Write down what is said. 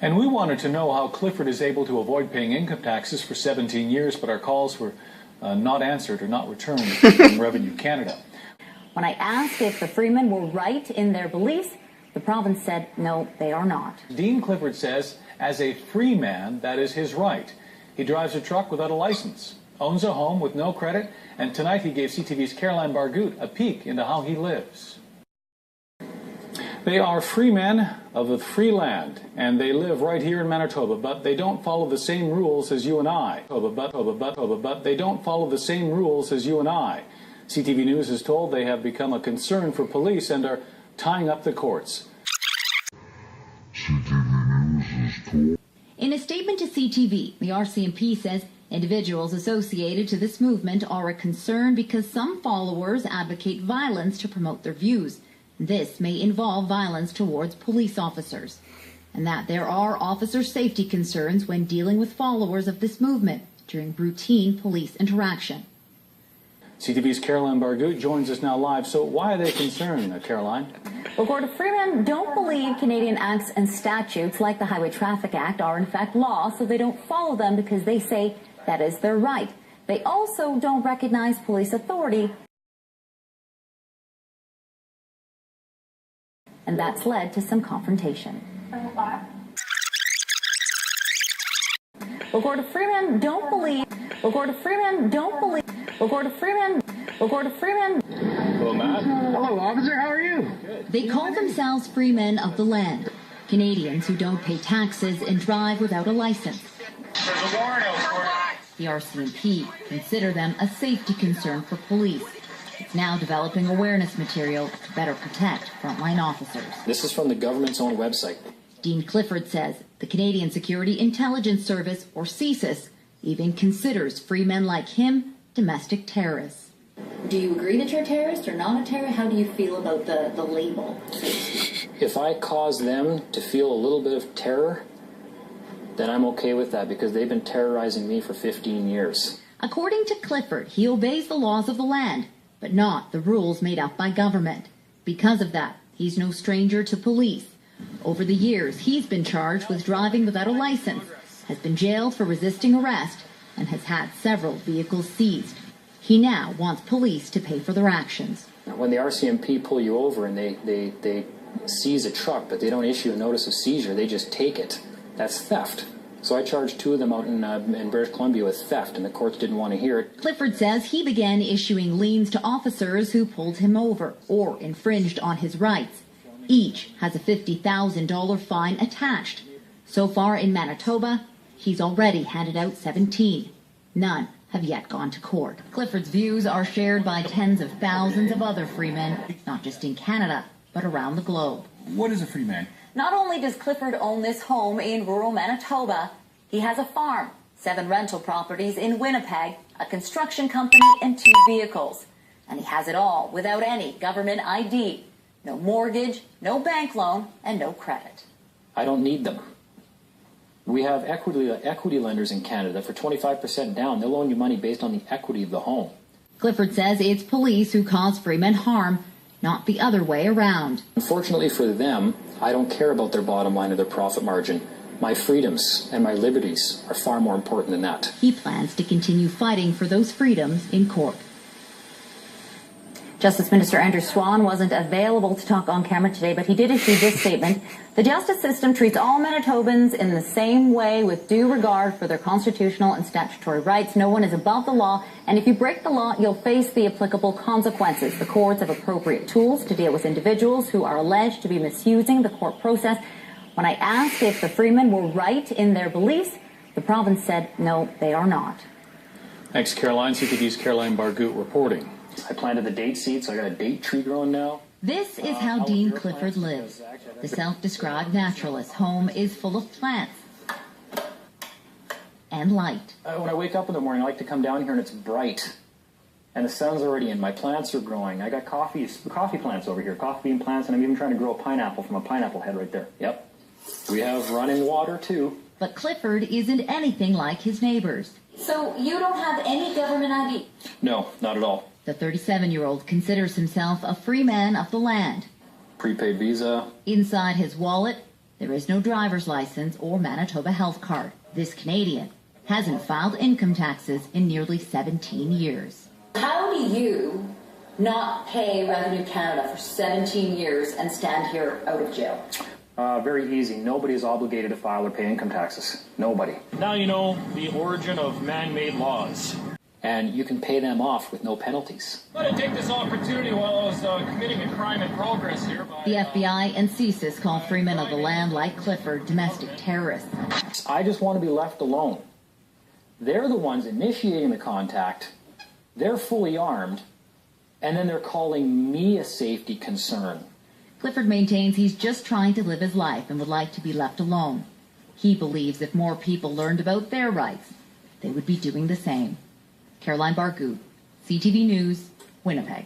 And we wanted to know how Clifford is able to avoid paying income taxes for 17 years, but our calls were not answered or not returned from Revenue Canada. When I asked if the Freemen were right in their beliefs, the province said no, they are not. Dean Clifford says, as a free man, that is his right. He drives a truck without a license, owns a home with no credit, and tonight he gave CTV's Caroline Bargut a peek into how he lives. They are free men of the free land, and they live right here in Manitoba, but they don't follow the same rules as you and I. But they don't follow the same rules as you and I. CTV News is told they have become a concern for police and are tying up the courts. In a statement to CTV, the RCMP says individuals associated to this movement are a concern because some followers advocate violence to promote their views. This may involve violence towards police officers, and that there are officer safety concerns when dealing with followers of this movement during routine police interaction. CTV's Caroline Bargut joins us now live. So why are they concerned, Caroline? Well, Gordon, Freemen don't believe Canadian acts and statutes like the Highway Traffic Act are in fact law, so they don't follow them because they say that is their right. They also don't recognize police authority, and that's led to some confrontation. Well, Gordon, Freemen don't believe. Well, Gordon, Freemen don't believe. Well, Gordon, Freemen. Well, Gordon, Freemen. Hello, Matt. Hello, officer. How are you? Good. They call themselves free men of the land, Canadians who don't pay taxes and drive without a license. There's a warrant out for it. The RCMP consider them a safety concern for police. It's now developing awareness material to better protect frontline officers. This is from the government's own website. Dean Clifford says the Canadian Security Intelligence Service, or CSIS, even considers free men like him domestic terrorists. Do you agree that you're a terrorist or not a terrorist? How do you feel about the label? If I cause them to feel a little bit of terror, then I'm okay with that because they've been terrorizing me for 15 years. According to Clifford, he obeys the laws of the land, but not the rules made up by government. Because of that, he's no stranger to police. Over the years, he's been charged with driving without a license, has been jailed for resisting arrest, and has had several vehicles seized. He now wants police to pay for their actions. When the RCMP pull you over and they seize a truck, but they don't issue a notice of seizure, they just take it. That's theft. So I charged 2 of them out in British Columbia with theft, and the courts didn't want to hear it. Clifford says he began issuing liens to officers who pulled him over or infringed on his rights. Each has a $50,000 fine attached. So far in Manitoba, he's already handed out 17. None have yet gone to court. Clifford's views are shared by tens of thousands of other freemen, not just in Canada, but around the globe. What is a free man? Not only does Clifford own this home in rural Manitoba, he has a farm, 7 rental properties in Winnipeg, a construction company, and 2 vehicles. And he has it all without any government ID. No mortgage, no bank loan, and no credit. I don't need them. We have equity lenders in Canada for 25% down. They'll loan you money based on the equity of the home. Clifford says it's police who cause freemen harm, not the other way around. Unfortunately for them, I don't care about their bottom line or their profit margin. My freedoms and my liberties are far more important than that. He plans to continue fighting for those freedoms in court. Justice Minister Andrew Swan wasn't available to talk on camera today, but he did issue this statement. The justice system treats all Manitobans in the same way with due regard for their constitutional and statutory rights. No one is above the law, and if you break the law, you'll face the applicable consequences. The courts have appropriate tools to deal with individuals who are alleged to be misusing the court process. When I asked if the freemen were right in their beliefs, the province said no, they are not. Thanks, Caroline. CTV's Caroline Bargut reporting. I planted the date seed, so I got a date tree growing now. This is how Dean Clifford lives. The self-described naturalist home is full of plants and light. When I wake up in the morning, I like to come down here and it's bright. And the sun's already in. My plants are growing. I got coffee plants over here, coffee bean plants, and I'm even trying to grow a pineapple from a pineapple head right there. Yep. We have running water, too. But Clifford isn't anything like his neighbors. So you don't have any government ID? No, not at all. The 37-year-old considers himself a free man of the land. Prepaid Visa. Inside his wallet, There is no driver's license or Manitoba health card. This Canadian hasn't filed income taxes in nearly 17 years. How do you not pay Revenue Canada for 17 years and stand here out of jail? Very easy. Nobody is obligated to file or pay income taxes. Nobody. Now you know the origin of man-made laws. And you can pay them off with no penalties. I'm going to take this opportunity while I was committing a crime in progress here. The FBI and CSIS call three men of the land like Clifford domestic terrorists. I just want to be left alone. They're the ones initiating the contact. They're fully armed. And then they're calling me a safety concern. Clifford maintains he's just trying to live his life and would like to be left alone. He believes if more people learned about their rights, they would be doing the same. Caroline Bargout, CTV News, Winnipeg.